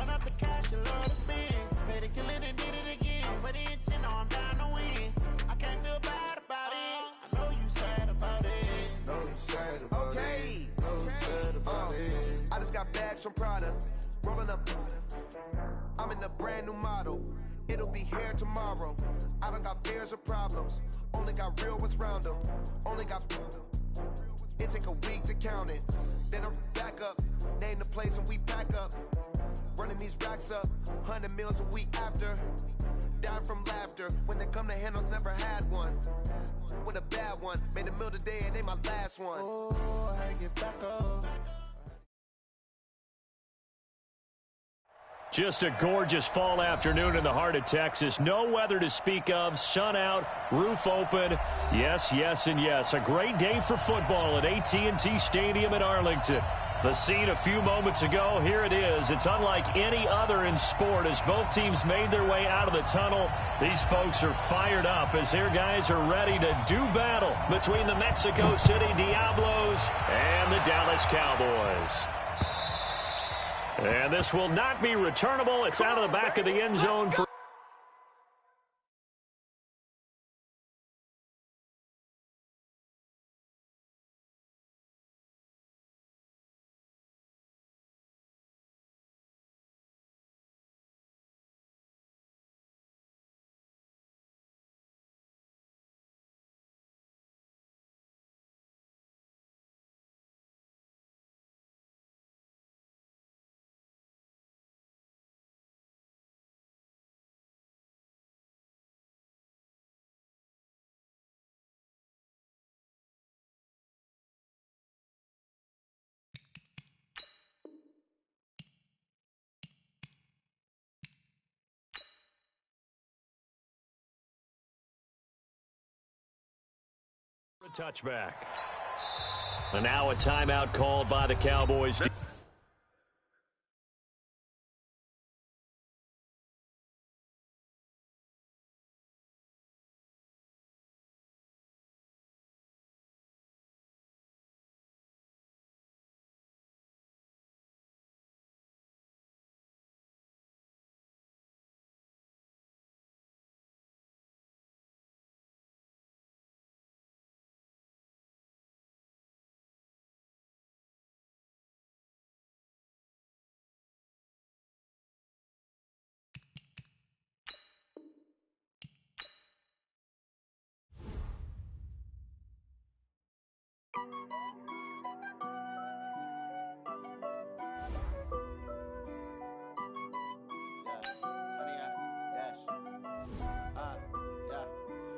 Count up the cash you love to spend. Pay the killing and did it again. But the intent, no, I'm down to win. I can't feel bad about it. I know you sad about it. Know you sad about it. Know you sad about it. I just got bags from Prada. Rolling up. I'm in a brand new model. It'll be here tomorrow. I don't got fears or problems. Only got real ones round them. Only got. It take a week to count it. Then I'm back up. Name the place and we pack up. Running these racks up. 100 meals a week after. Dying from laughter. When they come to handles, never had one. With a bad one. Made a meal today and they my last one. Oh, I get back up. Just a gorgeous fall afternoon in the heart of Texas. No weather to speak of. Sun out, roof open. Yes, yes, and yes. A great day for football at AT&T Stadium in Arlington. The scene a few moments ago, here it is. It's unlike any other in sport as both teams made their way out of the tunnel. These folks are fired up as their guys are ready to do battle between the Mexico City Diablos and the Dallas Cowboys. And this will not be returnable. It's out of the back of the end zone for a touchback. And now a timeout called by the Cowboys.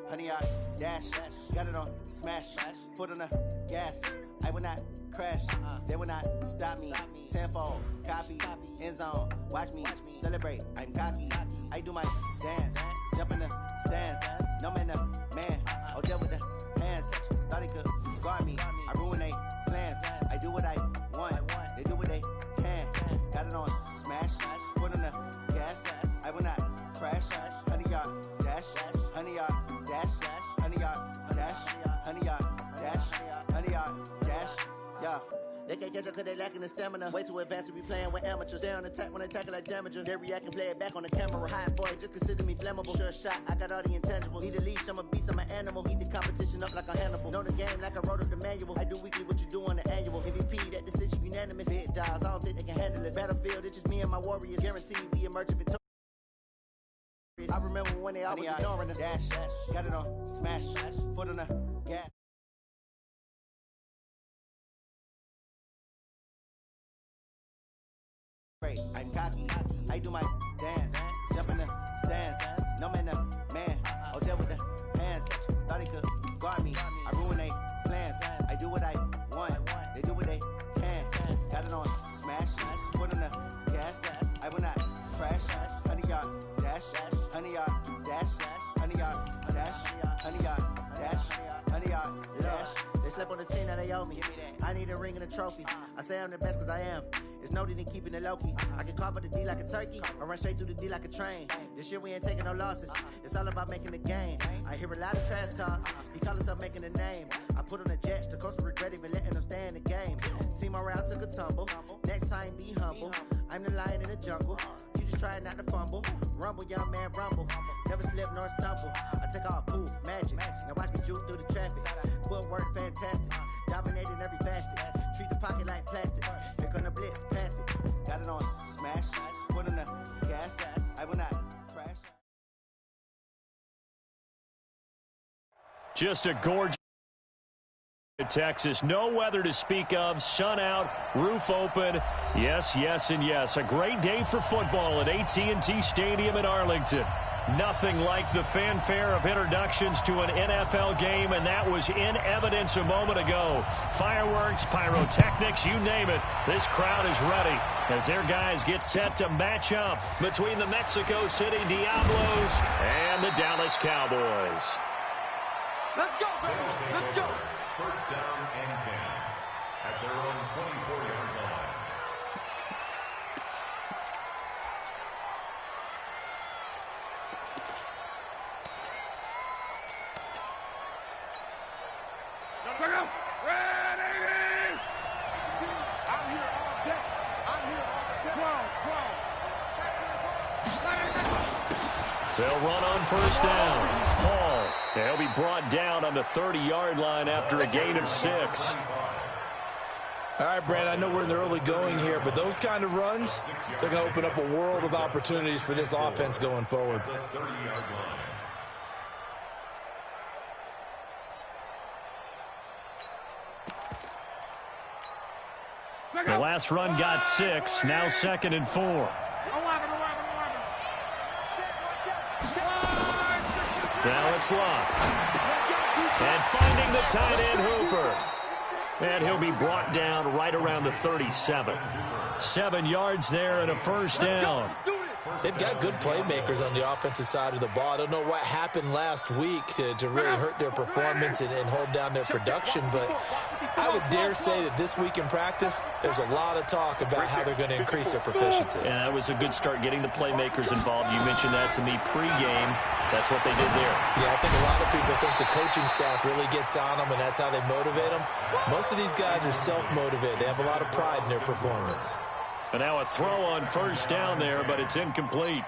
Honey, I dash, got it on smash, foot on the gas. I will not crash, they will not stop me. Tenfold, copy, end zone, watch me celebrate. I'm cocky, I do my dance, jump in the stands. No man, man, oh deal with the hands. Thought he could guard me, I ruin they plans. I do what I want, they do what they can. Got it on smash, foot on the gas. I will not crash, honey, y'all dash, honey, y'all dash, honey, y'all dash, honey, y'all dash, honey, y'all dash, yeah. They can't catch up cause they lacking the stamina. Way too advanced to be playing with amateurs. They on attack when they tackle like damager. They react and play it back on the camera. Hot boy, just consider me flammable. Sure shot, I got all the intangibles. Need a leash, I'm a beast, I'm an animal. Eat the competition up like a Hannibal. Know the game like I wrote up the manual. I do weekly what you do on the annual. MVP, that decision unanimous. Big dials, I don't think they can handle it. Battlefield, it's just me and my warriors. Guaranteed we emerge victorious. I remember when they always ignoring us. Dash, got it on smash, foot on the gas. I'm cocky, I do my dance, jump in the stands. No man, man, oh deal with the hands. Thought he could guard me, I ruin they plans. I do what I want, they do what they can. Got it on smash, foot on the gas. I will not crash, honey, y'all dash, honey, y'all dash, honey, y'all dash, honey, y'all dash, honey, y'all dash. They slept on the team that they owe me. I need a ring and a trophy. I say I'm the best cause I am. It's no need in keeping it low-key. I can carve up the D like a turkey or run straight through the D like a train. This year we ain't taking no losses. It's all about making the game. I hear a lot of trash talk. He call himself making a name. I put on the Jets. The coach will regret even letting them stay in the game. Team morale took a tumble. Next time be humble. I'm the lion in the jungle. You just trying not to fumble. Rumble, young man, rumble. Never slip nor stumble. I take off, poof, magic. Now watch me juke through the traffic. Footwork, fantastic. Dominating every facet. Treat the pocket like plastic. Here come the blitz, pass it. Got it on, smash. Put in the gas. I will not crash. Just a gorgeous Texas. No weather to speak of. Sun out, roof open. Yes, yes, and yes. A great day for football at AT&T Stadium in Arlington. Nothing like the fanfare of introductions to an NFL game, and that was in evidence a moment ago. Fireworks, pyrotechnics, you name it. This crowd is ready as their guys get set to match up between the Mexico City Diablos and the Dallas Cowboys. Let's go, baby. Let's go. First down and 10 at their own 24-yard line. Check out. Ready. I'm here all day. I'm here all day. They'll run on first down. Hall. He'll be brought down on the 30-yard line after a gain of 6. All right, Brad, I know we're in the early going here, but those kind of runs, they're going to open up a world of opportunities for this offense going forward. The last run got 6, now 2nd and 4. Now it's Locke. And finding the tight end Hooper. And he'll be brought down right around the 37. 7 yards there and a first down. They've got good playmakers on the offensive side of the ball. I don't know what happened last week to really hurt their performance and hold down their production, but I would dare say that this week in practice, there's a lot of talk about how they're going to increase their proficiency. Yeah, that was a good start getting the playmakers involved. You mentioned that to me pregame. That's what they did there. Yeah, I think a lot of people think the coaching staff really gets on them, and that's how they motivate them. Most of these guys are self-motivated. They have a lot of pride in their performance. And now a throw on first down there, but it's incomplete.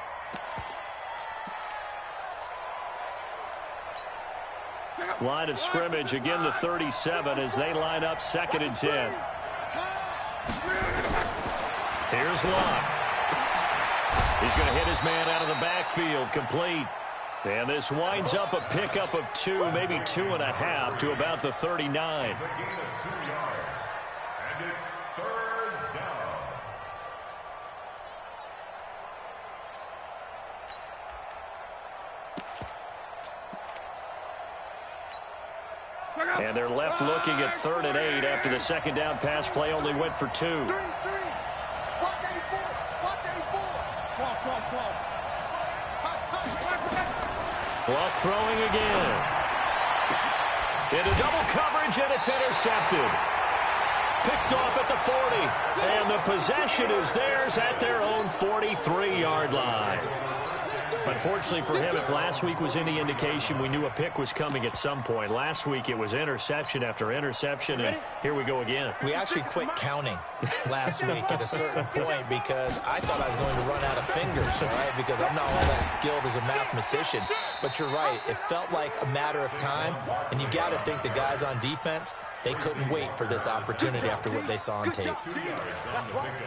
Line of scrimmage, again the 37 as they line up 2nd and 10. Here's Locke. He's going to hit his man out of the backfield, complete. And this winds up a pickup of 2, maybe 2.5 to about the 39. And it's 3rd down. And they're left looking at 3rd and 8 after the 2nd down pass play only went for 2. Watch 84. Watch 84. Clock throwing again. Into double coverage, and it's intercepted. Picked off at the 40. And the possession is theirs at their own 43-yard line. Unfortunately for him, if last week was any indication, we knew a pick was coming at some point. Last week it was interception after interception, and here we go again. We actually quit counting last week at a certain point because I thought I was going to run out of fingers, all right, because I'm not all that skilled as a mathematician. But you're right. It felt like a matter of time, and you got to think the guys on defense, they couldn't wait for this opportunity after what they saw on tape.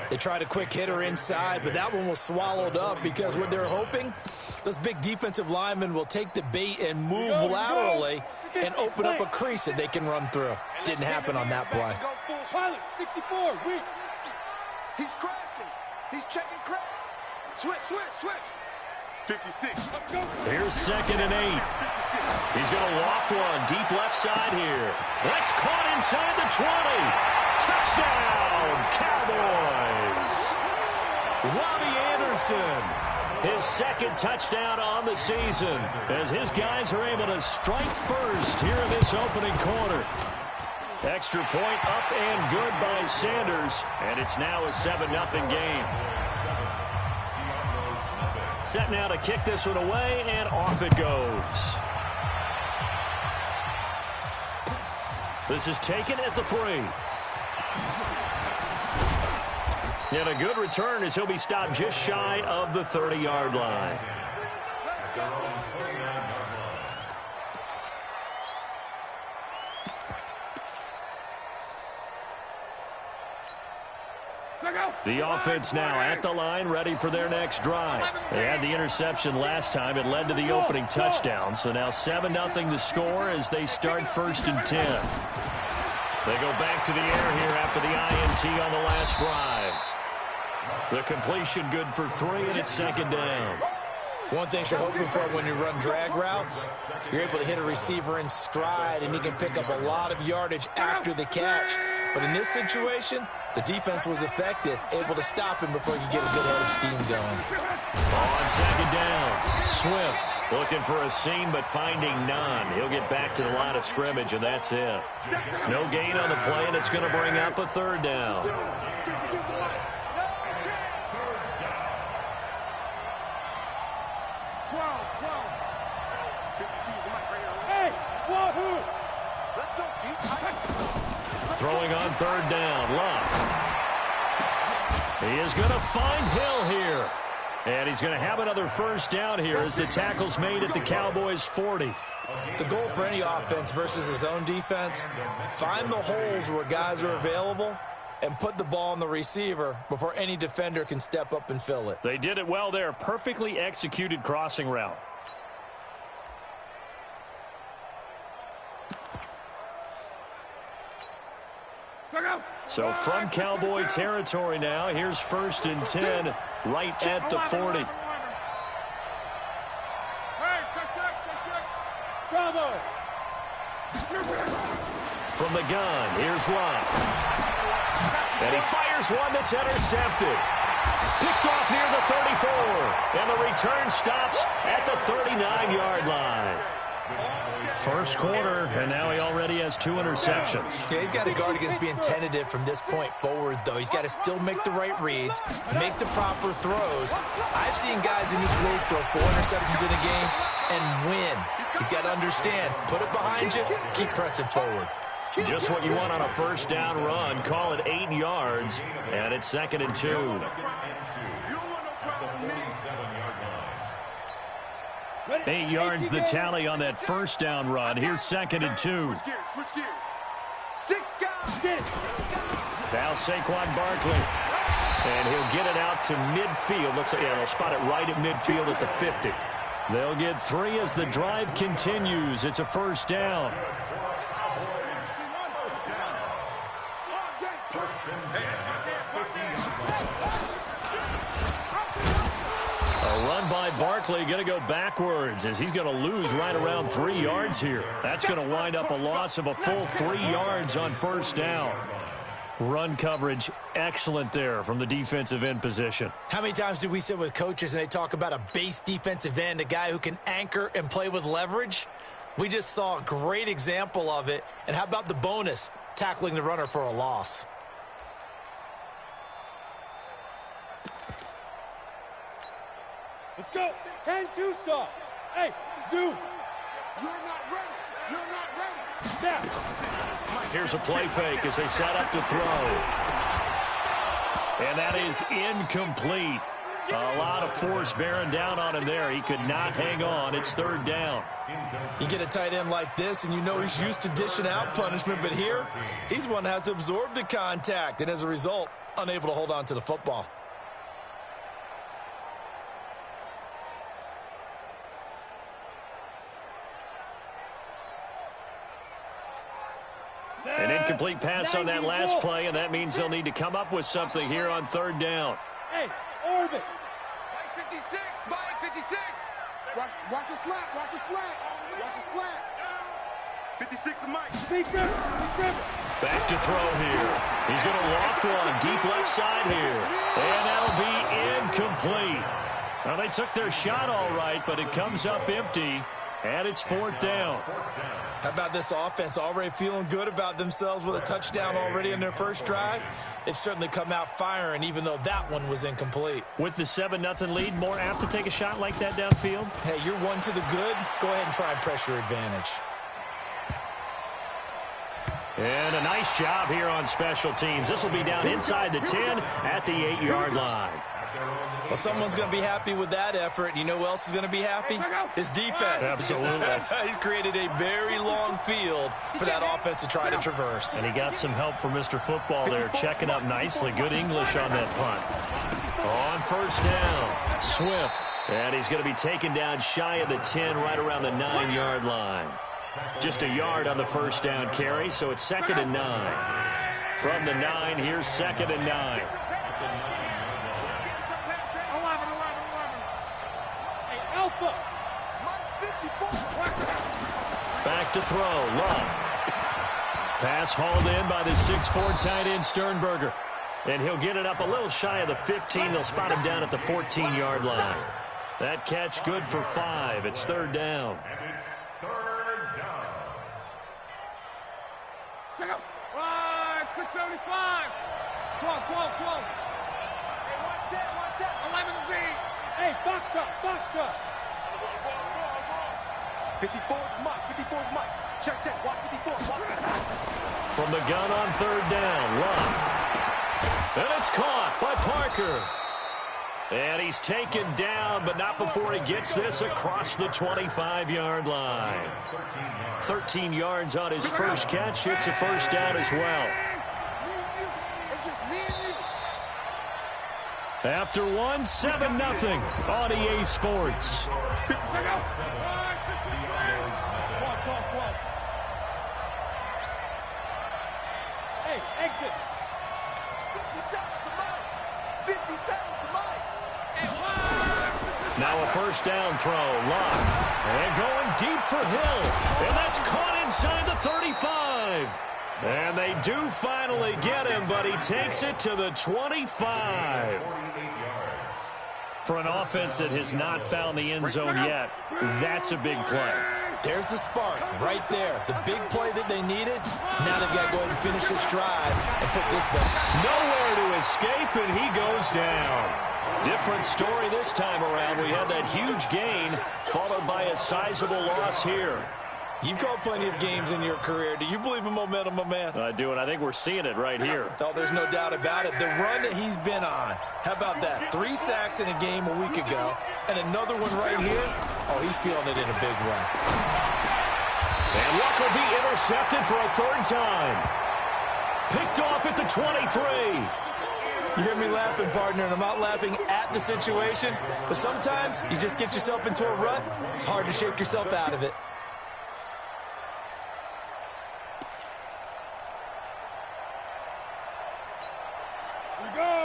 They tried a quick hitter inside, but that one was swallowed up because what they're hoping, those big defensive linemen will take the bait and move laterally and open up a crease that they can run through. Didn't happen on that play. Pilot, 64, weak. He's crashing. He's checking crash. Switch. 56. Here's 2nd and 8. He's going to loft one deep left side here. That's caught inside the 20. Touchdown, Cowboys. Robbie Anderson, his 2nd touchdown on the season as his guys are able to strike first here in this opening quarter. Extra point up and good by Sanders, and it's now a 7-0 game. Set now to kick this one away, and off it goes. This is taken at the 3. And a good return as he'll be stopped just shy of the 30-yard line. The offense now at the line, ready for their next drive. They had the interception last time. It led to the opening touchdown. So now 7-0 to score as they start 1st and 10. They go back to the air here after the INT on the last drive. The completion good for 3, and it's 2nd down. One thing you're hoping for when you run drag routes, you're able to hit a receiver in stride, and he can pick up a lot of yardage after the catch. But in this situation, the defense was effective, able to stop him before he could get a good head of steam going. On 2nd down, Swift looking for a seam but finding none. He'll get back to the line of scrimmage, and that's it. No gain on the play, and it's going to bring up a 3rd down. Throwing on 3rd down, Love. He is going to find Hill here. And he's going to have another 1st down here as the tackle's made at the Cowboys' 40. The goal for any offense versus his own defense, find the holes where guys are available and put the ball on the receiver before any defender can step up and fill it. They did it well there. Perfectly executed crossing route. So from Cowboy territory now, here's 1st and 10 right at the 40. From the gun, here's Love. And he fires one that's intercepted. Picked off near the 34. And the return stops at the 39-yard line. 1st quarter, and now he already has 2 interceptions. Yeah, he's got to guard against being tentative from this point forward, though. He's got to still make the right reads, make the proper throws. I've seen guys in this league throw 4 interceptions in a game and win. He's got to understand, put it behind you, keep pressing forward. Just what you want on a 1st down run. Call it 8 yards, and it's 2nd and 2. 8 yards the tally on that 1st down run. Here's 2nd and 2. Now Saquon Barkley. And he'll get it out to midfield. Looks like, yeah, they'll spot it right at midfield at the 50. They'll get 3 as the drive continues. It's a 1st down. A run by Barkley, going to go backwards as he's going to lose right around 3 yards here. That's going to wind up a loss of a full 3 yards on 1st down. Run coverage excellent there from the defensive end position. How many times do we sit with coaches and they talk about a base defensive end, a guy who can anchor and play with leverage? We just saw a great example of it. And how about the bonus, tackling the runner for a loss? Let's go. 10-2 saw. Hey, zoom. You're not ready. You're not ready. Snap. Here's a play fake as they set up to throw. And that is incomplete. A lot of force bearing down on him there. He could not hang on. It's 3rd down. You get a tight end like this, and you know he's used to dishing out punishment, but here, he's one that has to absorb the contact, and as a result, unable to hold on to the football. An incomplete pass on that last play, and that means they'll need to come up with something here on 3rd down. Hey, orbit. Mike 56, Mike 56. Watch a slant, watch a slant, watch a slant. 56 to Mike. Big river. Back to throw here. He's going to loft one deep left side here. And that'll be incomplete. Well, they took their shot all right, but it comes up empty, and it's 4th down. How about this offense already feeling good about themselves with a touchdown already in their 1st drive? They've certainly come out firing, even though that one was incomplete. With the 7-0 lead, more apt to take a shot like that downfield? Hey, you're 1 to the good. Go ahead and try and press your advantage. And a nice job here on special teams. This will be down inside the 10 at the 8-yard line. Well, someone's going to be happy with that effort. You know who else is going to be happy? His defense. Absolutely. He's created a very long field for that offense to try to traverse. And he got some help from Mr. Football there, checking up nicely. Good English on that punt. On first down, Swift. And he's going to be taken down shy of the 10, right around the 9-yard line. Just a yard on the first down carry, so it's 2nd and 9. From the 9, here's 2nd and 9. Back to throw, Love. Pass hauled in by the 6'4" tight end Sternberger. And he'll get it up a little shy of the 15. They'll spot him down at the 14-yard line. That catch good for 5. It's 3rd down. And it's 3rd down. Check out. Right, 675. 12. Hey, one set. 11 Z. Hey, box truck. 54 is Mike. Check. Watch 54. From the gun on 3rd down, Love. And it's caught by Parker. And he's taken down, but not before he gets this across the 25-yard line. 13 yards on his first catch. It's a first down as well. After 7-0 on EA Sports. Hey, exit. 57 to Mike. Now a first down throw. Love. And going deep for Hill. And that's caught inside the 35. And they do finally get him, but he takes it to the 25. For an offense that has not found the end zone yet, that's a big play. There's the spark right there. The big play that they needed. Now they've got to go ahead and finish this drive and put this back. Nowhere to escape, and he goes down. Different story this time around. We had that huge gain, followed by a sizable loss here. You've called plenty of games in your career. Do you believe in momentum, my man? I do, and I think we're seeing it right here. Oh, there's no doubt about it. The run that he's been on. How about that? 3 sacks in a game a week ago, and another one right here. Oh, he's feeling it in a big way. And Luck will be intercepted for a 3rd time. Picked off at the 23. You hear me laughing, partner, and I'm not laughing at the situation, but sometimes you just get yourself into a rut. It's hard to shake yourself out of it.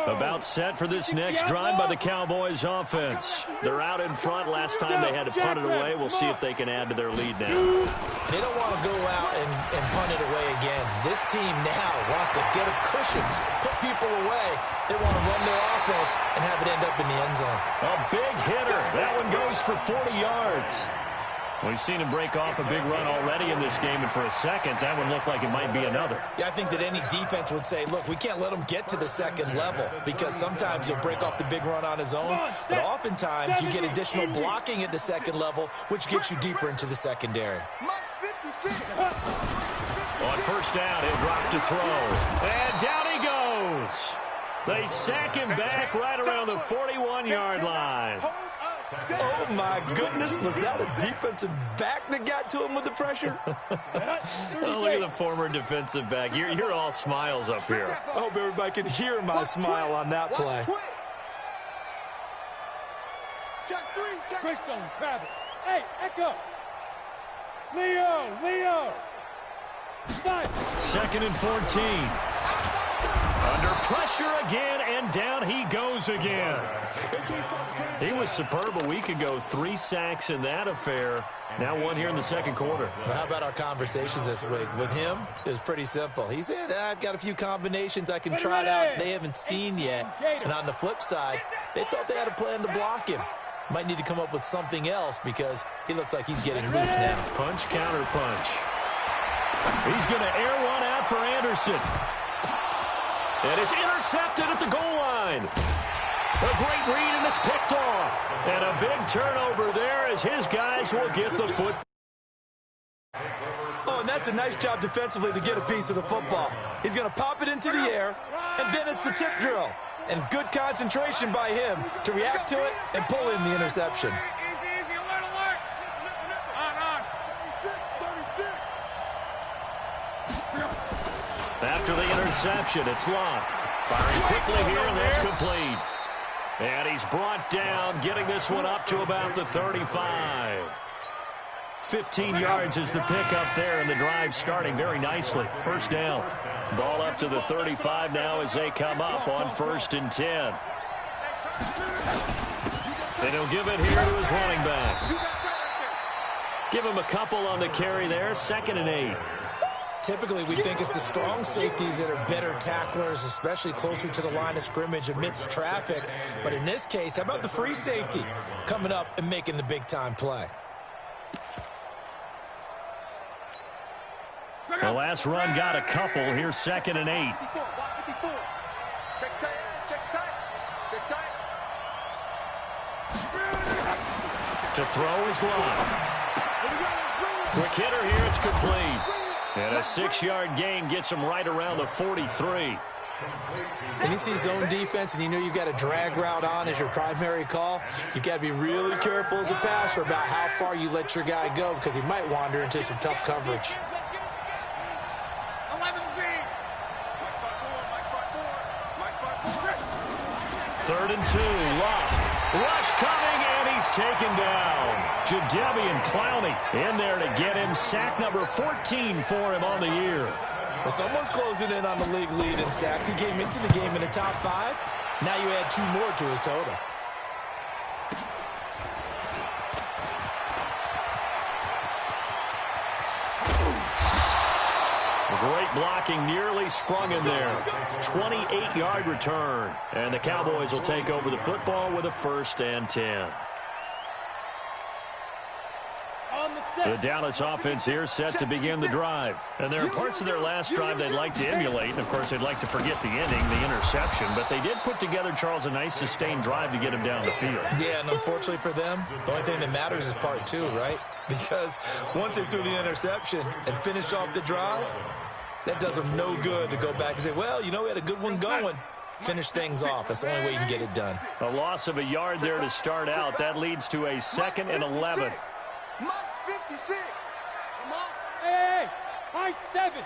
About set for this next drive by the Cowboys offense. They're out in front. Last time they had to punt it away. We'll see if they can add to their lead now. They don't want to go out and punt it away again. This team now wants to get a cushion, put people away. They want to run their offense and have it end up in the end zone. A big hitter. That one goes for 40 yards. We've seen him break off a big run already in this game, and for a second, that one looked like it might be another. Yeah, I think that any defense would say, look, we can't let him get to the second level because sometimes he'll break off the big run on his own, but oftentimes you get additional blocking at the second level, which gets you deeper into the secondary. On first down, he'll drop to throw, and down he goes. They sack him back right around the 41-yard line. Oh, my goodness. Was that a defensive back that got to him with the pressure? Oh, look at the former defensive back. You're all smiles up here. I hope everybody can hear my smile on that play. Check 3, check. Greystone, Travis. Hey, Echo. Leo. 2nd and 14. Under pressure again, and down he goes again. He was superb a week ago. 3 sacks in that affair. Now 1 here in the second quarter. Well, how about our conversations this week? With him, it was pretty simple. He said, I've got a few combinations I can try out they haven't seen yet. And on the flip side, they thought they had a plan to block him. Might need to come up with something else because he looks like he's getting loose now. Punch, counter punch. He's going to air one out for Anderson. And it's intercepted at the goal line. A great read, and it's picked off. And a big turnover there as his guys will get the foot. Oh, and that's it's a nice job defensively to get a piece of the football. He's going to pop it into the air, and then it's the tip drill. And good concentration by him to react to it and pull in the interception. Easy, alert. On. After the interception, it's Lott. Firing quickly here, and that's complete. And he's brought down, getting this one up to about the 35. 15 yards is the pickup there, and the drive starting very nicely. First down. Ball up to the 35 now as they come up on 1st and 10. And he'll give it here to his running back. Give him a couple on the carry there. 2nd and 8. Typically, we think it's the strong safeties that are better tacklers, especially closer to the line of scrimmage amidst traffic. But in this case, how about the free safety coming up and making the big-time play? The last run got a couple. Here's 2nd and 8. Check tight. To throw is Lott. Quick hitter here. It's complete. And a 6-yard gain gets him right around the 43. When you see zone defense and you know you've got a drag route on as your primary call, you've got to be really careful as a passer about how far you let your guy go because he might wander into some tough coverage. 3rd and 2. Lott. Rush coming, and he's taken down. Jadeveon Clowney in there to get him. Sack number 14 for him on the year. Well, someone's closing in on the league lead in sacks. He came into the game in the top 5. Now you add 2 more to his total. Great blocking, nearly sprung in there. 28-yard return. And the Cowboys will take over the football with a 1st and 10. The Dallas offense here set to begin the drive. And there are parts of their last drive they'd like to emulate. And, of course, they'd like to forget the ending, the interception. But they did put together, Charles, a nice sustained drive to get him down the field. Yeah, and unfortunately for them, the only thing that matters is part 2, right? Because once they threw the interception and finished off the drive, that does them no good to go back and say, well, you know, we had a good one going. Finish things off. That's the only way you can get it done. A loss of a yard there to start out. That leads to a 2nd and 11. Mike's 56. Come on. Hey, high 7.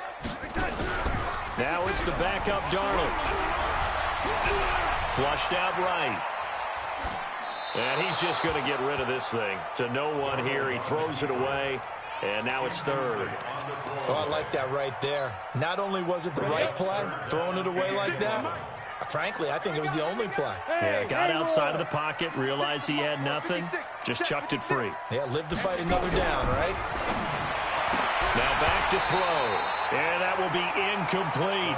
Now it's the backup Darnold. Flushed out right. And he's just going to get rid of this thing. To no one here. He throws it away. And now it's 3rd. Oh, I like that right there. Not only was it the right play, throwing it away like that, frankly, I think it was the only play. Yeah, got outside of the pocket, realized he had nothing, just chucked it free. Yeah, live to fight another down, right? Now back to throw. And that will be incomplete.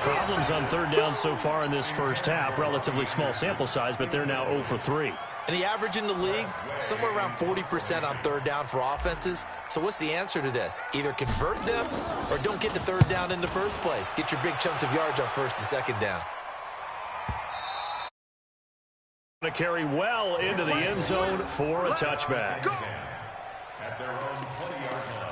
Problems on 3rd down so far in this first half. Relatively small sample size, but they're now 0 for 3. And the average in the league, somewhere around 40% on 3rd down for offenses. So what's the answer to this? Either convert them or don't get the 3rd down in the first place. Get your big chunks of yards on 1st and 2nd down. To carry well into the end zone for a touchback. At their own 20-yard line.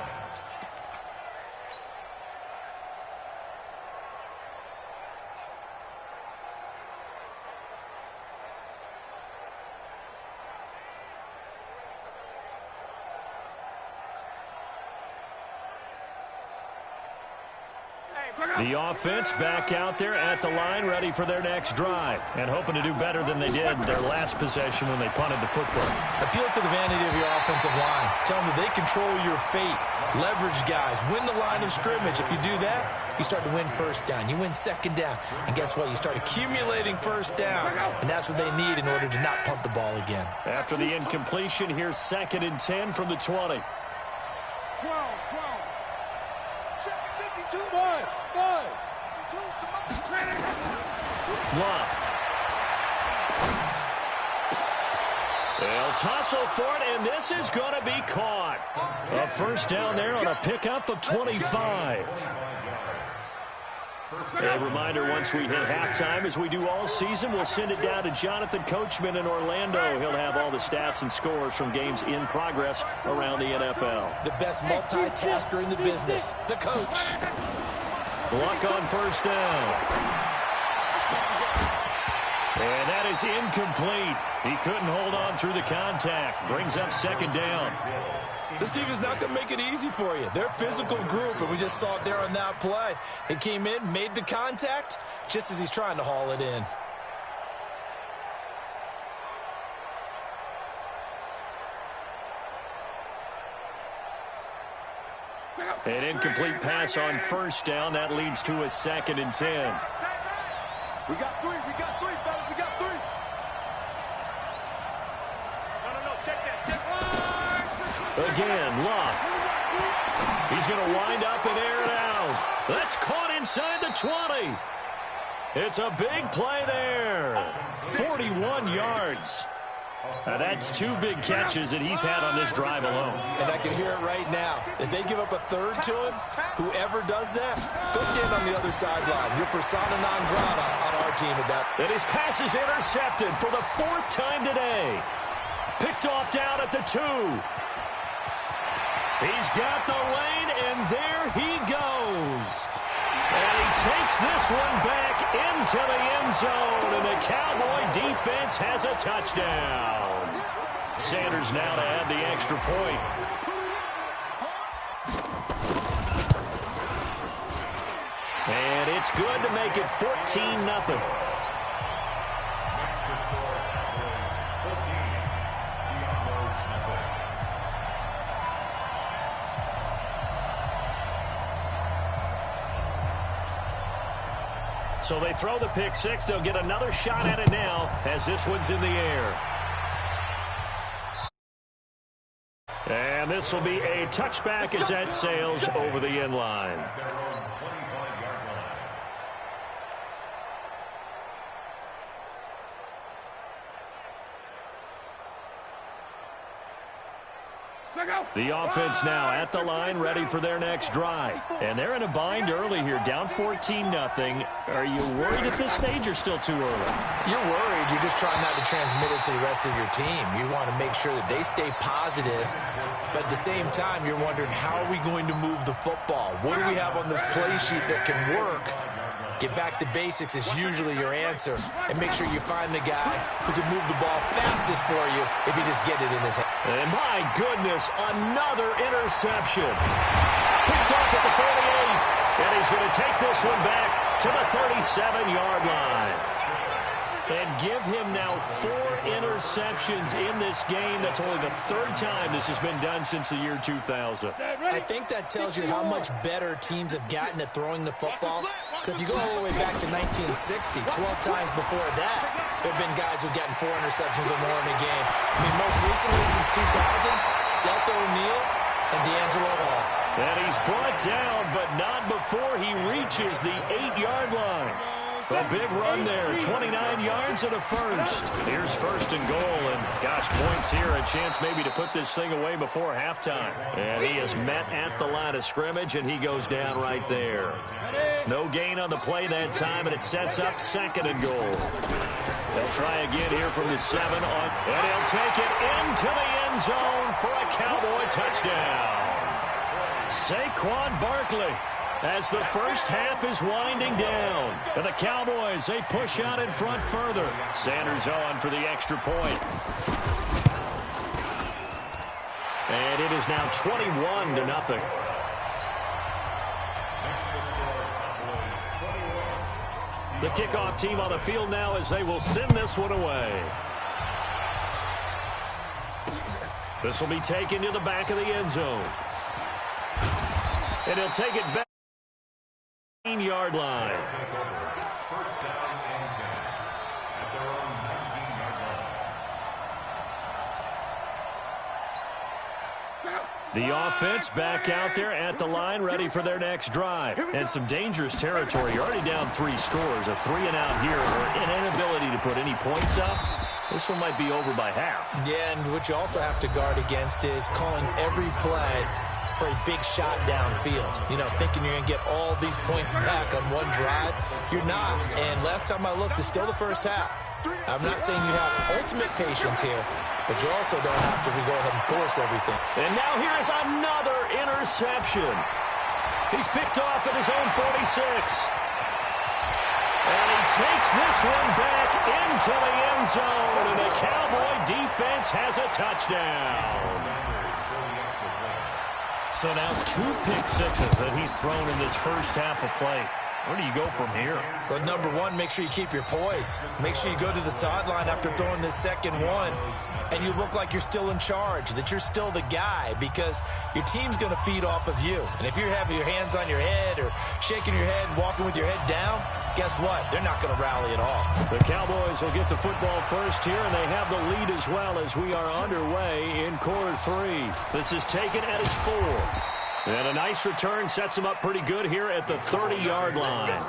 The offense back out there at the line, ready for their next drive, and hoping to do better than they did their last possession when they punted the football. Appeal to the vanity of your offensive line. Tell them that they control your fate. Leverage guys. Win the line of scrimmage. If you do that, you start to win 1st down. You win 2nd down. And guess what? You start accumulating 1st downs. And that's what they need in order to not punt the ball again. After the incompletion, here's 2nd and 10 from the 20. 12. Check 5. Lott. They'll tussle for it, and this is going to be caught. A 1st down there on a pickup of 25. A reminder, once we hit halftime, as we do all season, we'll send it down to Jonathan Coachman in Orlando. He'll have all the stats and scores from games in progress around the NFL. The best multitasker in the business, the coach. Luck on first down. And that is incomplete. He couldn't hold on through the contact. Brings up second down. This team is not going to make it easy for you. They're a physical group, and we just saw it there on that play. He came in, made the contact, just as he's trying to haul it in. An incomplete pass on first down. That leads to a 2nd and 10. We got three, fellas, we got three. No, check that, Again, Luck. He's going to wind up and air it out. That's caught inside the 20. It's a big play there. 41 yards. That's 2 big catches that he's had on this drive alone. And I can hear it right now. If they give up a third to him, whoever does that, they'll stand on the other sideline. You're persona non grata on our team at that. And his pass is intercepted for the 4th time today. Picked off down at the 2. He's got the lane, and there he goes. And he takes this one back into the end zone, and the Cowboy defense has a touchdown. Sanders now to add the extra point. And it's good to make it 14-0. So they throw the pick six. They'll get another shot at it now as this one's in the air. And this will be a touchback as that sails over the end line. The offense now at the line, ready for their next drive. And they're in a bind early here, down 14-0. Are you worried at this stage or still too early? You're worried. You're just trying not to transmit it to the rest of your team. You want to make sure that they stay positive. But at the same time, you're wondering, how are we going to move the football? What do we have on this play sheet that can work? Get back to basics is usually your answer. And make sure you find the guy who can move the ball fastest for you if you just get it in his hand. And my goodness, another interception. Picked off at the 48. And he's going to take this one back to the 37-yard line. And give him now 4 interceptions in this game. That's only the 3rd time this has been done since the year 2000. I think that tells you how much better teams have gotten at throwing the football. Because if you go all the way back to 1960, 12 times before that, there have been guys who've gotten 4 interceptions or more in a game. I mean, most recently since 2000, Delta O'Neal and D'Angelo Hall. And he's brought down, but not before he reaches the 8-yard line. A big run there, 29 yards and a first. Here's 1st and goal, and gosh, points here, a chance maybe to put this thing away before halftime. And he is met at the line of scrimmage, and he goes down right there. No gain on the play that time, and it sets up 2nd and goal. They'll try again here from the 7 on, and he'll take it into the end zone for a Cowboy touchdown. Saquon Barkley. As the first half is winding down. And the Cowboys, they push out in front further. Sanders on for the extra point. And it is now 21-0. The kickoff team on the field now as they will send this one away. This will be taken to the back of the end zone. And he'll take it back. 19-yard line. First down and 10 at their own 19-yard line. The offense back out there at the line, ready for their next drive. And some dangerous territory. You're already down 3 scores. A 3-and-out here, or an inability to put any points up. This one might be over by half. Yeah, and what you also have to guard against is calling every play for a big shot downfield. You know, thinking you're going to get all these points back on one drive. You're not. And last time I looked, it's still the first half. I'm not saying you have ultimate patience here, but you also don't have to go ahead and force everything. And now here is another interception. He's picked off at his own 46. And he takes this one back into the end zone, and the Cowboy defense has a touchdown. So now 2 pick sixes that he's thrown in this first half of play. Where do you go from here? Well, number one, make sure you keep your poise. Make sure you go to the sideline after throwing this second one, and you look like you're still in charge, that you're still the guy, because your team's going to feed off of you. And if you're having your hands on your head or shaking your head and walking with your head down, guess what? They're not going to rally at all. The Cowboys will get the football first here, and they have the lead as well as we are underway in quarter 3. This is taken at his 4. And a nice return sets him up pretty good here at the 30-yard line.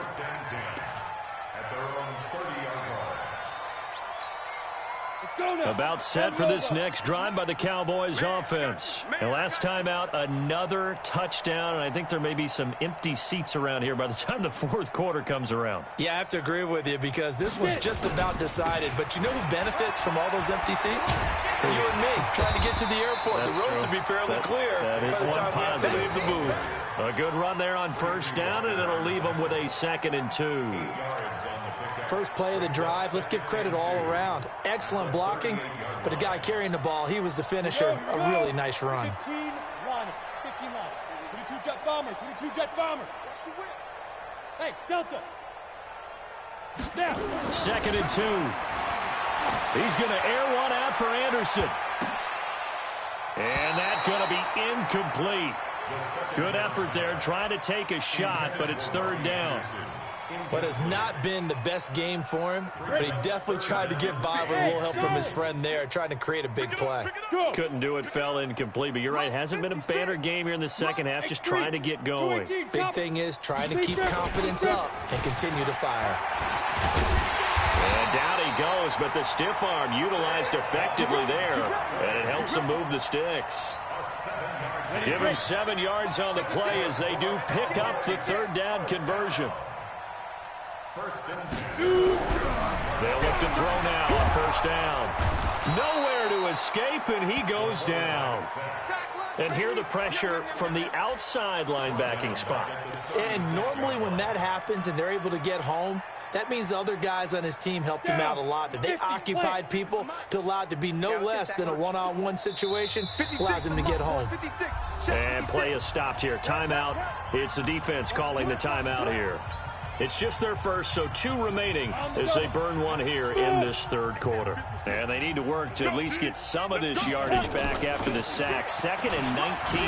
About set for this next drive by the Cowboys offense. And last time out, another touchdown, and I think there may be some empty seats around here by the time the fourth quarter comes around. Yeah, I have to agree with you because this was just about decided. But you know who benefits from all those empty seats? You and me, trying to get to the airport. That's the road true. to be fairly clear that is by the time we have to positive. leave the booth. A good run there on first down, and it'll leave them with a 2nd and 2. First play of the drive, let's give credit all around. Excellent blocking, but the guy carrying the ball, he was the finisher. A really nice run. 15 line, 22 jet bomber, 22 jet bomber. Hey, Delta. Now. 2nd and 2. He's going to air one out for Anderson. And that's going to be incomplete. Good effort there, trying to take a shot, but it's 3rd down. What has not been the best game for him, but he definitely tried to get by with a little help from his friend there, trying to create a big play. Couldn't do it, fell incomplete, but you're right, hasn't been a banner game here in the second half, just trying to get going. Big thing is trying to keep confidence up and continue to fire. And down he goes, but the stiff arm utilized effectively there, and it helps him move the sticks. Give him 7 yards on the play as they do pick up the 3rd down conversion. They'll look to throw now on first down. Nowhere to escape, and he goes down. And here the pressure from the outside linebacking spot. And normally when that happens and they're able to get home, that means the other guys on his team helped him out a lot. That they occupied people to allow it to be no less than a one-on-one situation, allows him to get home. And play is stopped here. Timeout. It's the defense calling the timeout here. It's just their first, so 2 remaining as they burn one here in this 3rd quarter. And they need to work to at least get some of this yardage back after the sack. 2nd and 19.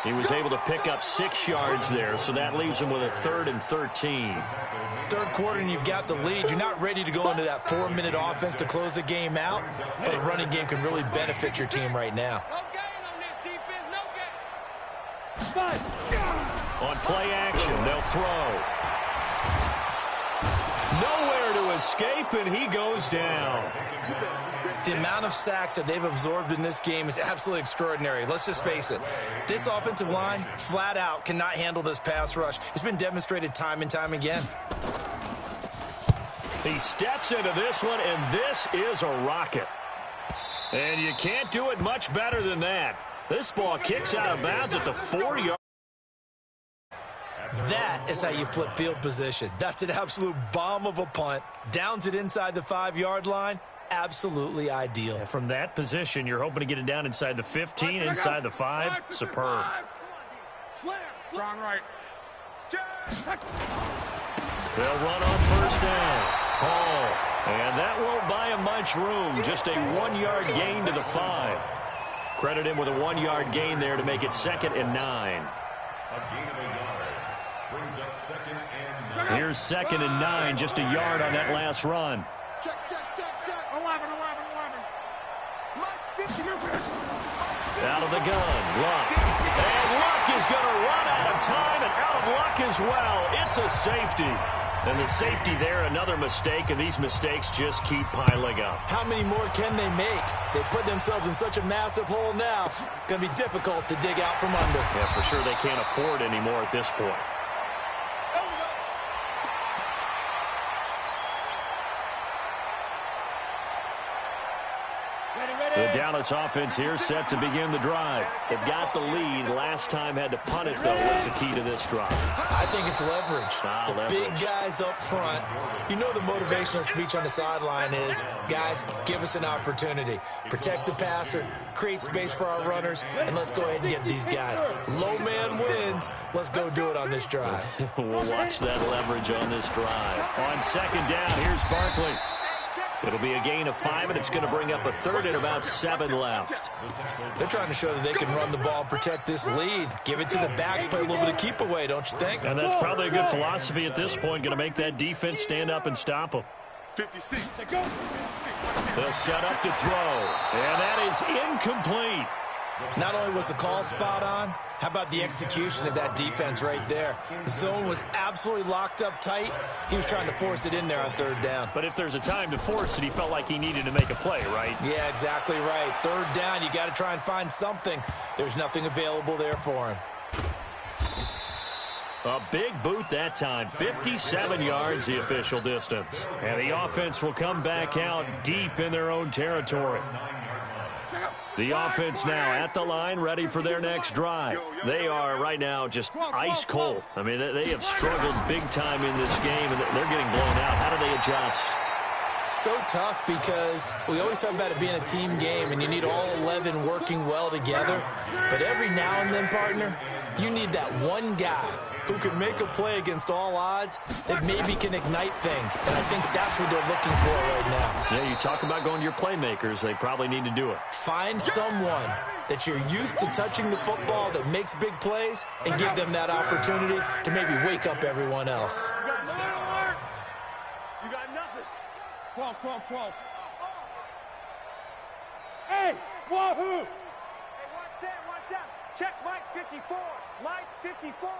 He was able to pick up 6 yards there, so that leaves him with a 3rd and 13. 3rd quarter and you've got the lead. You're not ready to go into that 4-minute offense to close the game out, but a running game can really benefit your team right now. On play action, they'll throw. Nowhere to escape, and he goes down. The amount of sacks that they've absorbed in this game is absolutely extraordinary. Let's just face it. This offensive line, flat out, cannot handle this pass rush. It's been demonstrated time and time again. He steps into this one, and this is a rocket. And you can't do it much better than that. This ball kicks out of bounds at the 4-yard. That is how you flip field position. That's an absolute bomb of a punt. Downs it inside the 5-yard line. Absolutely ideal. Yeah, from that position, you're hoping to get it down inside the 15, inside the 5. Superb. Strong right. They'll run on first down. Hall. And that won't buy him much room. Just a 1-yard gain to the 5. Credit him with a 1-yard gain there to make it 2nd and 9. Here's 2nd and 9, just a yard on that last run. Check. 11. Out of the gun, Luck. And Luck is going to run out of time, and out of luck as well. It's a safety. And the safety there, another mistake, and these mistakes just keep piling up. How many more can they make? They put themselves in such a massive hole now. Going to be difficult to dig out from under. Yeah, for sure they can't afford anymore at this point. The Dallas offense here set to begin the drive. They've got the lead. Last time had to punt it, though. What's the key to this drive? I think it's leverage. Big guys up front. You know the motivational speech on the sideline is, guys, give us an opportunity. Protect the passer, create space for our runners, and let's go ahead and get these guys. Low man wins. Let's go do it on this drive. We'll watch that leverage on this drive. On second down, here's Barkley. It'll be a gain of 5, and it's going to bring up a third and about 7 left. They're trying to show that they can run the ball and protect this lead. Give it to the backs, play a little bit of keep away, don't you think? And that's probably a good philosophy at this point, going to make that defense stand up and stop them. 56. They'll set up to throw, and that is incomplete. Not only was the call spot on, how about the execution of that defense right there? The zone was absolutely locked up tight. He was trying to force it in there on third down. But if there's a time to force it, he felt like he needed to make a play, right? Yeah, exactly right. Third down, you got to try and find something. There's nothing available there for him. A big boot that time, 57 yards the official distance. And the offense will come back out deep in their own territory. The offense now at the line, ready for their next drive. They are right now just ice cold. I mean, they have struggled big time in this game, and they're getting blown out. How do they adjust? So tough because we always talk about it being a team game, and you need all 11 working well together. But every now and then, partner, you need that one guy who can make a play against all odds that maybe can ignite things. And I think that's what they're looking for right now. Yeah, you talk about going to your playmakers. They probably need to do it. Find someone that you're used to touching the football that makes big plays and give them that opportunity to maybe wake up everyone else. You got nothing. Come. Hey, wahoo! Hey, watch out. Check Mike 54. Mike 54.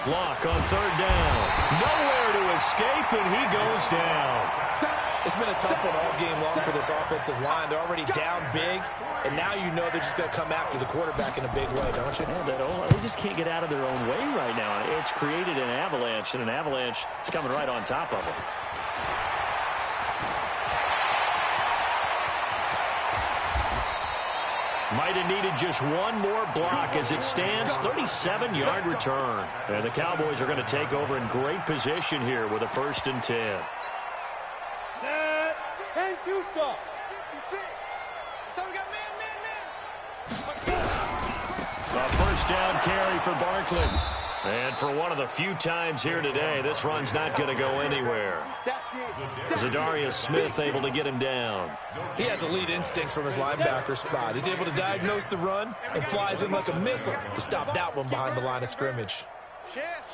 Block on third down. Nowhere to escape, and he goes down. It's been a tough one all game long for this offensive line. They're already down big, and now you know they're just going to come after the quarterback in a big way, don't you? Yeah, they just can't get out of their own way right now. It's created an avalanche, and an avalanche is coming right on top of them. Might have needed just one more block as it stands, 37-yard return. And the Cowboys are going to take over in great position here with a 1st and 10. Set. 10-2 stop. 56. So we got man. A 1st down carry for Barkley. And for one of the few times here today, this run's not going to go anywhere. Zadarius Smith able to get him down. He has elite instincts from his linebacker spot. He's able to diagnose the run and flies in like a missile to stop that one behind the line of scrimmage. Chef.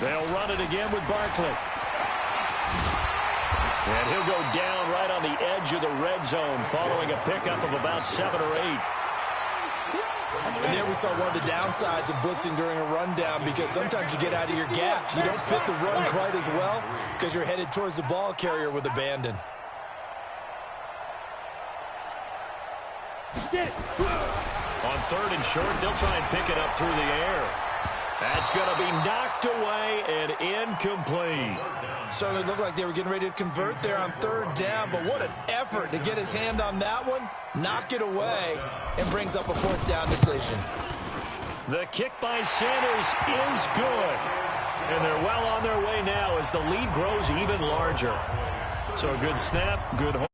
They'll run it again with Barkley. And he'll go down right on the edge of the red zone following a pickup of about 7 or 8. And there we saw one of the downsides of blitzing during a rundown, because sometimes you get out of your gaps. You don't fit the run quite as well because you're headed towards the ball carrier with abandon. On 3rd and short, they'll try and pick it up through the air. That's going to be knocked away and incomplete. Certainly looked like they were getting ready to convert there on 3rd down, but what an effort to get his hand on that one, knock it away, and brings up a 4th down decision. The kick by Sanders is good. And they're well on their way now as the lead grows even larger. So a good snap, good hold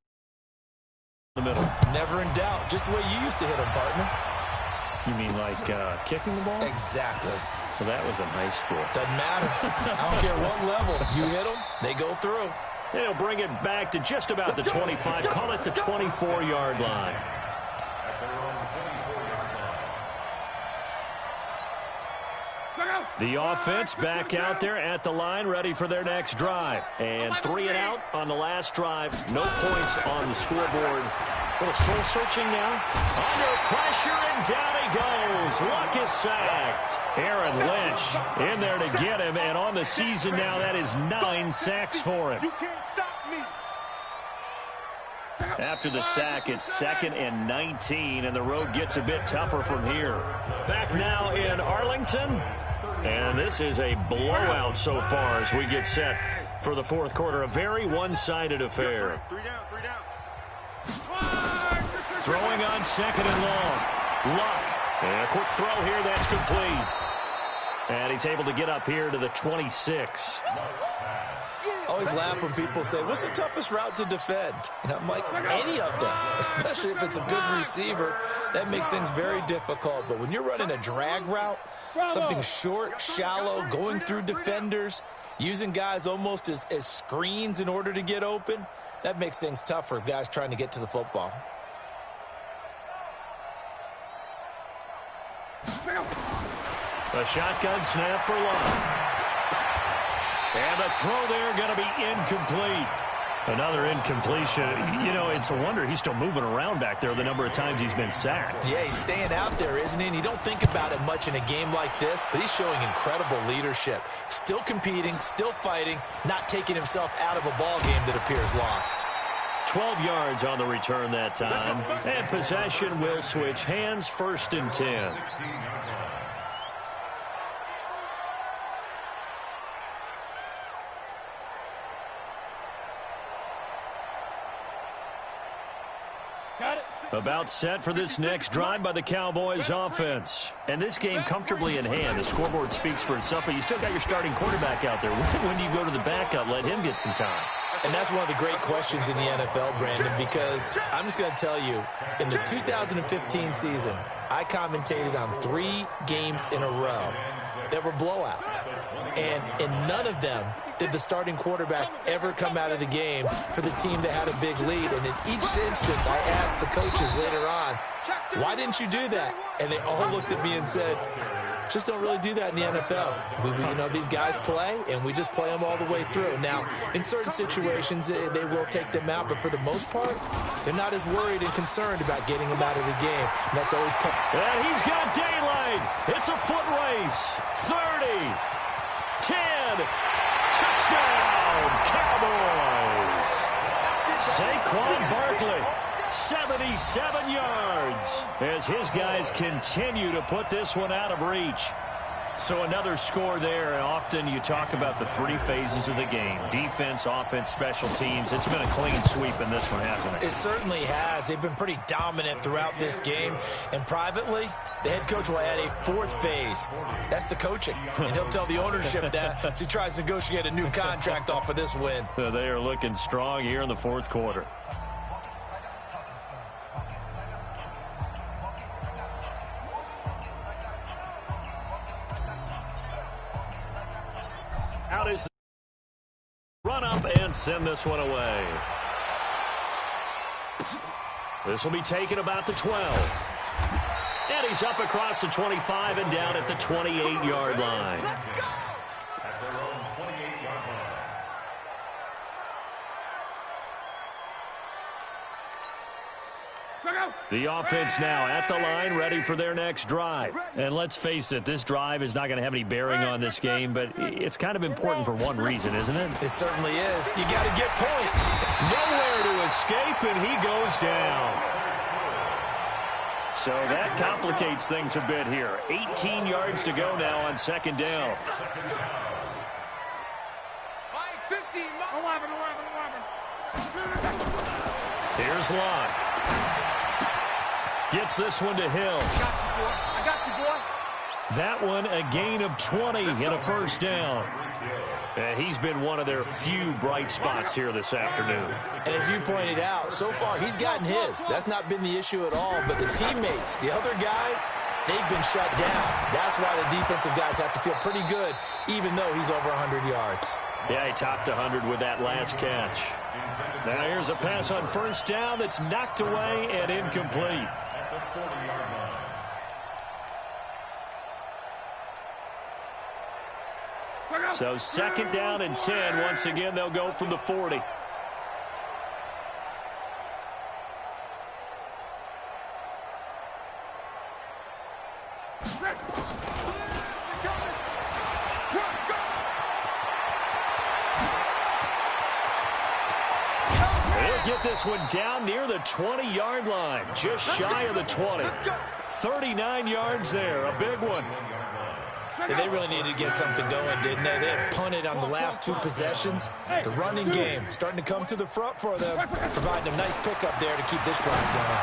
in the middle. Never in doubt. Just the way you used to hit them, partner. You mean like kicking the ball? Exactly. Well, that was in high school. Doesn't matter. I don't care what level. You hit them, they go through. They'll bring it back to just about the 25. Call it the 24-yard line. The offense back out there at the line, ready for their next drive. And 3 and out on the last drive. No points on the scoreboard. A little soul-searching now. Under pressure, and down he goes. Luck is sacked. Aaron Lynch in there to get him. And on the season now, that is 9 sacks for him. You can't stop me. After the sack, it's 2nd and 19, and the road gets a bit tougher from here. Back now in Arlington, and this is a blowout so far as we get set for the fourth quarter. A very one-sided affair. 3 down, 3 down. Throwing on second and long. Luck. And a quick throw here. That's complete. And he's able to get up here to the 26. Always laugh when people say, what's the toughest route to defend? And I'm like, any of them, especially if it's a good receiver. That makes things very difficult. But when you're running a drag route, something short, shallow, going through defenders, using guys almost as screens in order to get open, that makes things tough for guys trying to get to the football. A shotgun snap for Luck. And the throw there going to be incomplete. Another incompletion. You know, it's a wonder he's still moving around back there the number of times he's been sacked. Yeah, he's staying out there, isn't he? And you don't think about it much in a game like this, but he's showing incredible leadership. Still competing, still fighting, not taking himself out of a ball game that appears lost. 12 yards on the return that time. And possession will switch hands, 1st and 10. About set for this next drive by the Cowboys offense. And this game comfortably in hand. The scoreboard speaks for itself, but you still got your starting quarterback out there. When do you go to the backup? Let him get some time. And that's one of the great questions in the NFL, Brandon, because I'm just going to tell you, in the 2015 season, I commentated on 3 games in a row that were blowouts. And in none of them did the starting quarterback ever come out of the game for the team that had a big lead. And in each instance, I asked the coaches later on, why didn't you do that? And they all looked at me and said, just don't really do that in the NFL. You know, these guys play, and we just play them all the way through. Now, in certain situations, they will take them out, but for the most part, they're not as worried and concerned about getting them out of the game. And that's always tough. And he's got daylight. It's a foot race. 30, 10, touchdown, Cowboys. Saquon Barkley. 77 yards as his guys continue to put this one out of reach. So another score there. And often you talk about the 3 phases of the game: defense, offense, special teams. It's been a clean sweep in this one, hasn't it? It certainly has. They've been pretty dominant throughout this game. And privately, the head coach will add a 4th phase. That's the coaching. And he'll tell the ownership that as he tries to negotiate a new contract off of this win. They are looking strong here in the 4th quarter. Out is the run up and send this one away. This will be taken about the 12. And he's up across the 25 and down at the 28-yard line. At their own 28-yard line. The offense now at the line, ready for their next drive. And let's face it, this drive is not going to have any bearing on this game, but it's kind of important for one reason, isn't it? It certainly is. You got to get points. Nowhere to escape, and he goes down. So that complicates things a bit here. 18 yards to go now on 2nd down. 550, 11. Here's Lott. Gets this one to Hill. I got you, boy. That one a gain of 20 and a 1st down. He's been one of their few bright spots here this afternoon. And as you pointed out, so far he's gotten his. That's not been the issue at all. But the teammates, the other guys, they've been shut down. That's why the defensive guys have to feel pretty good, even though he's over 100 yards. Yeah, he topped 100 with that last catch. Now here's a pass on 1st down that's knocked away and incomplete. So 2nd down and 10. Once again, they'll go from the 40. They'll get this one down near the 20-yard line, just shy of the 20. 39 yards there, a big one. They really needed to get something going, didn't they? They had punted on the last 2 possessions. The running game starting to come to the front for them, providing a nice pickup there to keep this drive going.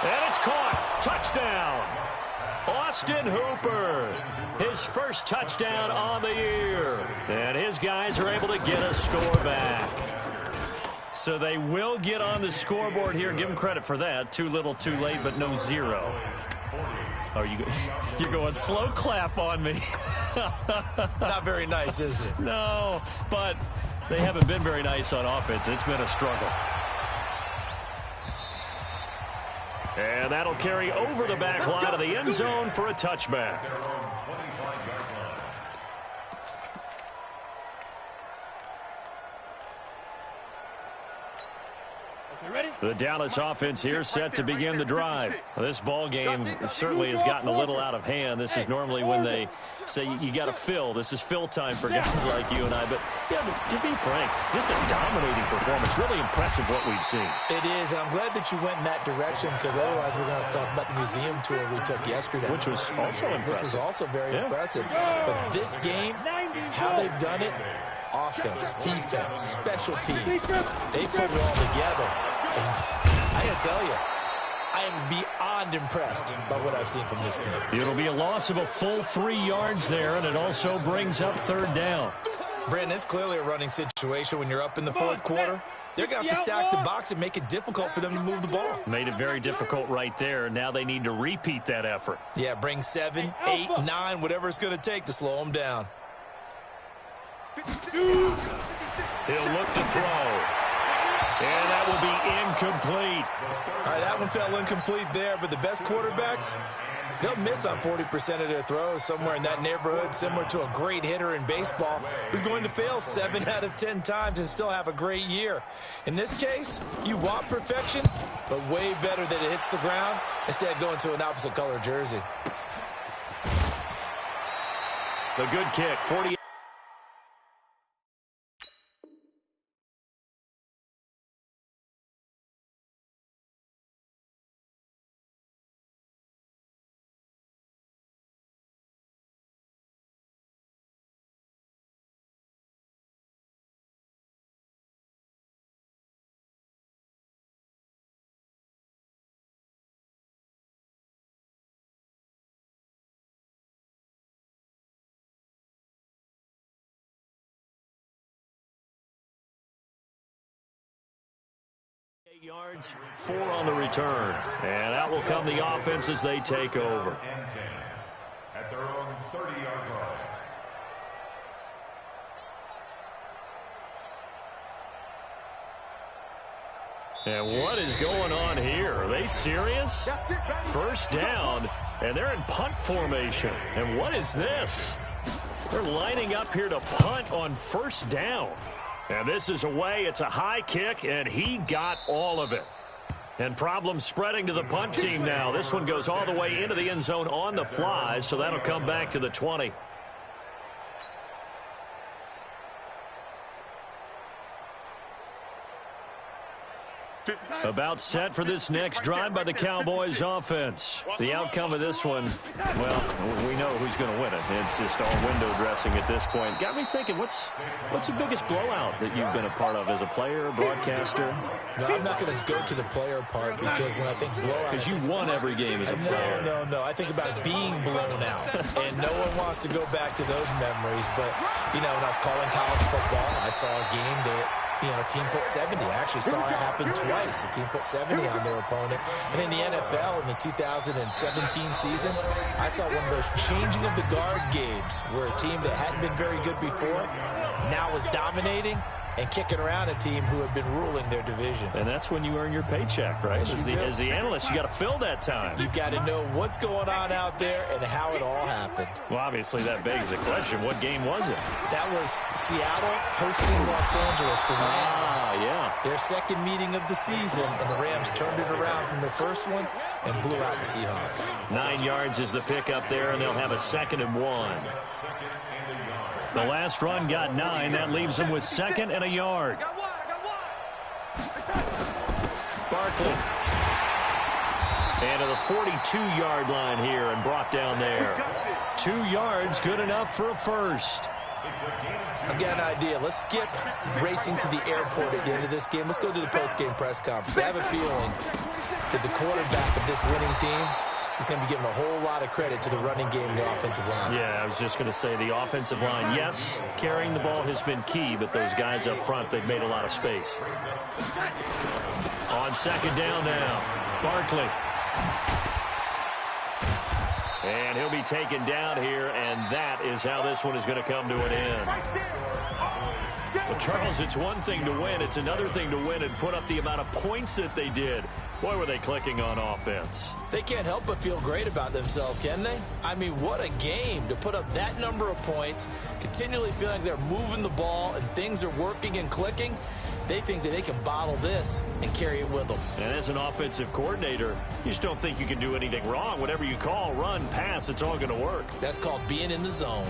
And it's caught. Touchdown. Austin Hooper. His first touchdown on the year. And his guys are able to get a score back. So they will get on the scoreboard here. Give them credit for that. Too little, too late, but no 0. Oh, you're going slow clap on me. Not very nice, is it? No, but they haven't been very nice on offense. It's been a struggle. And that'll carry over the back line of the end zone for a touchback. The Dallas offense here set to begin the drive. This ball game certainly has gotten a little out of hand. This is normally when they say you got to fill. This is fill time for guys like you and I. But, yeah, to be frank, just a dominating performance. Really impressive what we've seen. It is, and I'm glad that you went in that direction because otherwise we're going to talk about the museum tour we took yesterday. Which was also impressive. Which was also very impressive. But this game, how they've done it, offense, defense, special teams, they put it all together. And I got to tell you, I am beyond impressed by what I've seen from this team. It'll be a loss of a full 3 yards there, and it also brings up 3rd down. Brandon, it's clearly a running situation when you're up in the 4th quarter. They're going to have to stack the box and make it difficult for them to move the ball. Made it very difficult right there. Now they need to repeat that effort. Yeah, bring 7, 8, 9, whatever it's going to take to slow them down. He'll look to throw. And that will be incomplete. All right, that one fell incomplete there, but the best quarterbacks, they'll miss on 40% of their throws, somewhere in that neighborhood, similar to a great hitter in baseball who's going to fail 7 out of 10 times and still have a great year. In this case, you want perfection, but way better that it hits the ground instead of going to an opposite color jersey. The good kick, 40. Yards, 4 on the return. And out will come the offense as they take over. And 10 at their own 30-yard line. And what is going on here? Are they serious? First down, and they're in punt formation. And what is this? They're lining up here to punt on first down. And this is away. It's a high kick, and he got all of it. And problems spreading to the punt team now. This one goes all the way into the end zone on the fly, so that'll come back to the 20. About set for this next drive by the Cowboys offense. The outcome of this one, well, we know who's going to win it. It's just all window dressing at this point. Got me thinking, what's the biggest blowout that you've been a part of as a player, broadcaster? No, I'm not going to go to the player part because when I think blowout... Because you won every game as a player. No. I think about being blown out. And no one wants to go back to those memories. But, when I was calling college football, I saw a game that... a team put 70. I actually saw it happen twice. A team put 70 on their opponent. And in the NFL, in the 2017 season, I saw one of those changing of the guard games where a team that hadn't been very good before now was dominating and kicking around a team who had been ruling their division. And that's when you earn your paycheck, right? As the analyst, you got to fill that time. You've got to know what's going on out there and how it all happened. Well, obviously, that begs the question, what game was it? That was Seattle hosting Los Angeles, the Rams. Yeah. Their second meeting of the season, and the Rams turned it around from their first one and blew out the Seahawks. 9 yards is the pickup there, and they'll have a 2nd and 1. The last run got 9. That leaves them with 2nd and a yard. Barkley. And to the 42-yard line here and brought down there. 2 yards, good enough for a first. I've got an idea. Let's skip racing to the airport at the end of this game. Let's go to the post-game press conference. I have a feeling that the quarterback of this winning team is going to be giving a whole lot of credit to the running game and the offensive line. Yeah, I was just going to say the offensive line, yes, carrying the ball has been key, but those guys up front, they've made a lot of space. On second down now, Barkley. And he'll be taken down here, and that is how this one is going to come to an end. Well, Charles, it's one thing to win. It's another thing to win and put up the amount of points that they did. Boy, were they clicking on offense. They can't help but feel great about themselves, can they? I mean, what a game to put up that number of points, continually feeling like they're moving the ball and things are working and clicking. They think that they can bottle this and carry it with them. And as an offensive coordinator, you just don't think you can do anything wrong. Whatever you call, run, pass, it's all going to work. That's called being in the zone.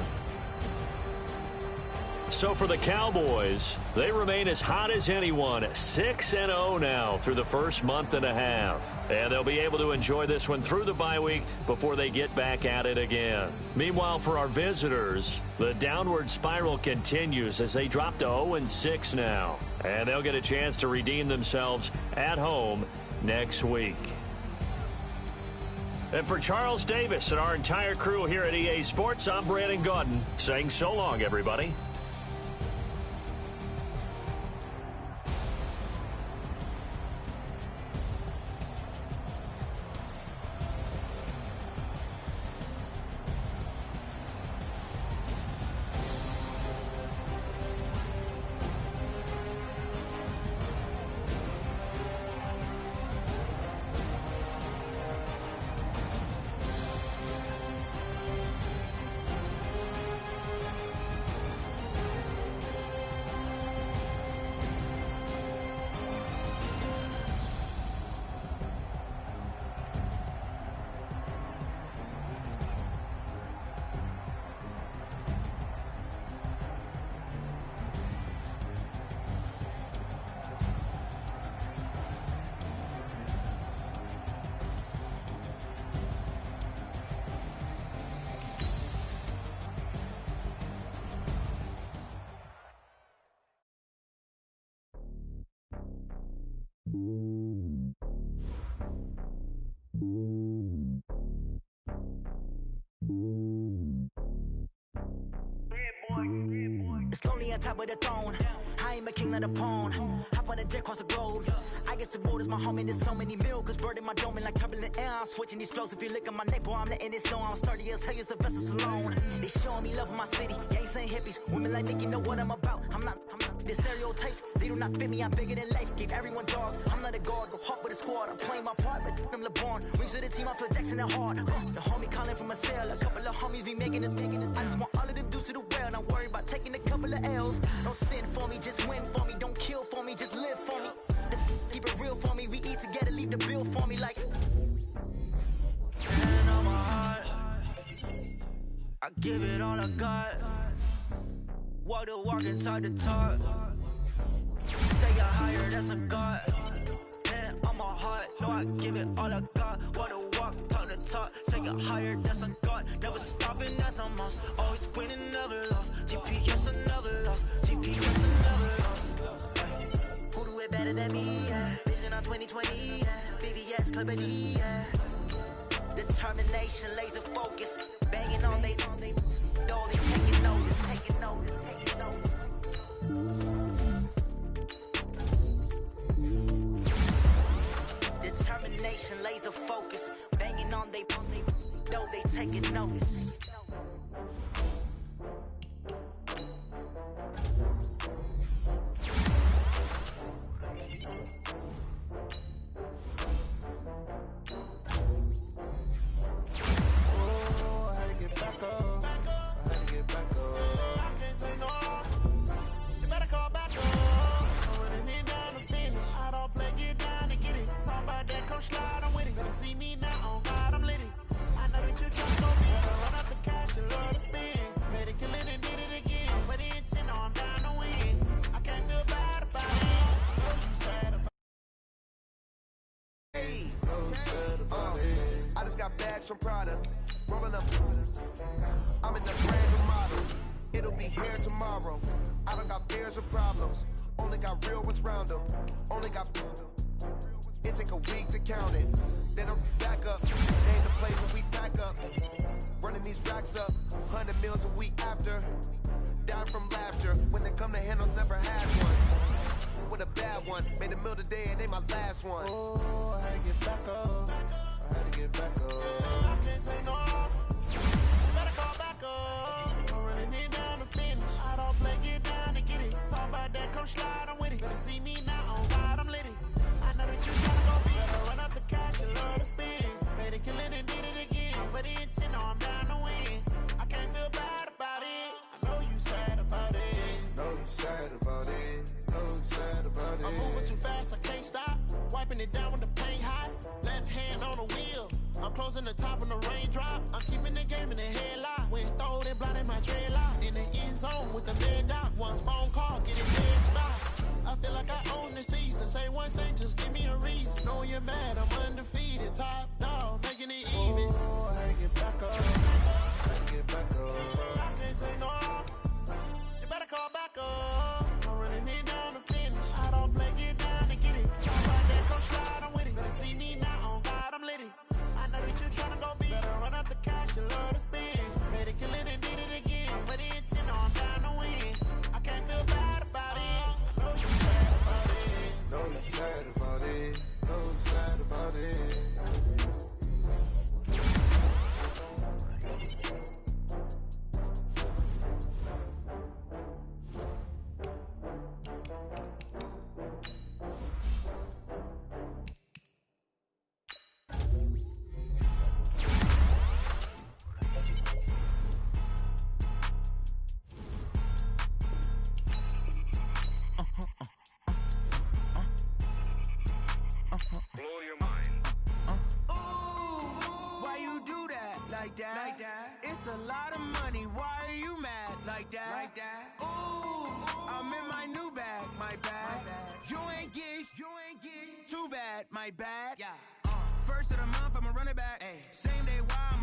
So for the Cowboys, they remain as hot as anyone, 6-0 now through the first month and a half. And they'll be able to enjoy this one through the bye week before they get back at it again. Meanwhile, for our visitors, the downward spiral continues as they drop to 0-6 now. And they'll get a chance to redeem themselves at home next week. And for Charles Davis and our entire crew here at EA Sports, I'm Brandon Gaudin saying so long, everybody. It's lonely on top of the throne. I ain't a king of the pawn. Hop on a jet across the globe. I guess the road is my home and there's so many miracles burning my dome and like turbulent air. I'm switching these flows. If you look at my neck, boy, I'm letting it snow. I'm sturdy as hell, as a vessel alone. They showing me love in my city. Gang saying hippies. Women like Nick, you know what I'm about. I'm not the stereotypes. They do not fit me. I'm bigger than life. Gave everyone dogs. I'm not a guard. Go hawk with a squad. I'm playing my part, but them LeBron. Rings to the team. I feel Jackson and hard. The homie calling from a cell. A couple of homies be making it. I just want all of them dudes to the well. Not worry about taking a couple of L's. Don't sin for me, just win for me. Don't kill for me, just live for me. Keep it real for me. We eat together, leave the bill for me like. Hand on my heart, I give it all I got. Walk the walk inside the talk. Take it higher, that's a God. Hand on my heart, no, I give it all I got. Walk the walk, talk the talk. Take it higher, that's a God. Never stopping, that's a must. Always winning, never lost. GPS, another loss. GPS, another loss. Who do it better than me? Yeah. Vision on 2020. Yeah. VVS, Clippity. Yeah. Determination, laser focus. Banging on they know they taking notice, taking notice, taking notice. Determination, laser focus. Banging on they know they taking notice. rolling up. I'm in the brand new model. It'll be here tomorrow. I don't got fears or problems. Only got real ones round them. Only got. It take a week to count it. Then I'm back up. Name the place where we pack up. Running these racks up. 100 meals a week after. Down from laughter. When they come to handles, never had one. With a bad one. Made a meal today and they my last one. Oh, I had to get back up. I had to get back up. I can't take no off. You better call back up. I'm running it down to finish. I don't play, get down to get it. Talk about that, come slide, I'm with it. Better see me now, on God, I'm lit it. I know that you tryna go big. Better run up the cash and love to spend. Made it, kill it, and did it again. But the intent, no, I'm down to win. I can't feel bad about it. I know you sad about it. Know you sad about it. Know you sad about it. I'm moving too fast, I can't stop. Wiping it down with the paint hot. Left hand on the wheel. I'm closing the top when the raindrop. I'm keeping the game in the headlock. When throwed and blinded my dreadlock. In the end zone with the red dot. One phone call, get it dead stop. I feel like I own the season. Say one thing, just give me a reason. Know you're mad, I'm undefeated. Top dog, making it even. Oh, I had to get back up. I had to get back up. I can't take no off. You better call back up. I'm running it down to finish. I don't play, get down to get it. Talk about that, come slide, I'm with it. Better see me now, on God, I'm lit it. I know that you tryna go big. Better run up the cash, you love to spend. Made it, kill it, and did it again. But the intent, no, I'm down to win. I can't feel bad about it. I know you sad about it. Know you sad about it. Know you sad about it. Like that. It's a lot of money. Why are you mad like that? Ooh, I'm in my new bag, my bad. You ain't get too bad, my bad. Yeah. First of the month, I'ma run it back. Same day, why I'm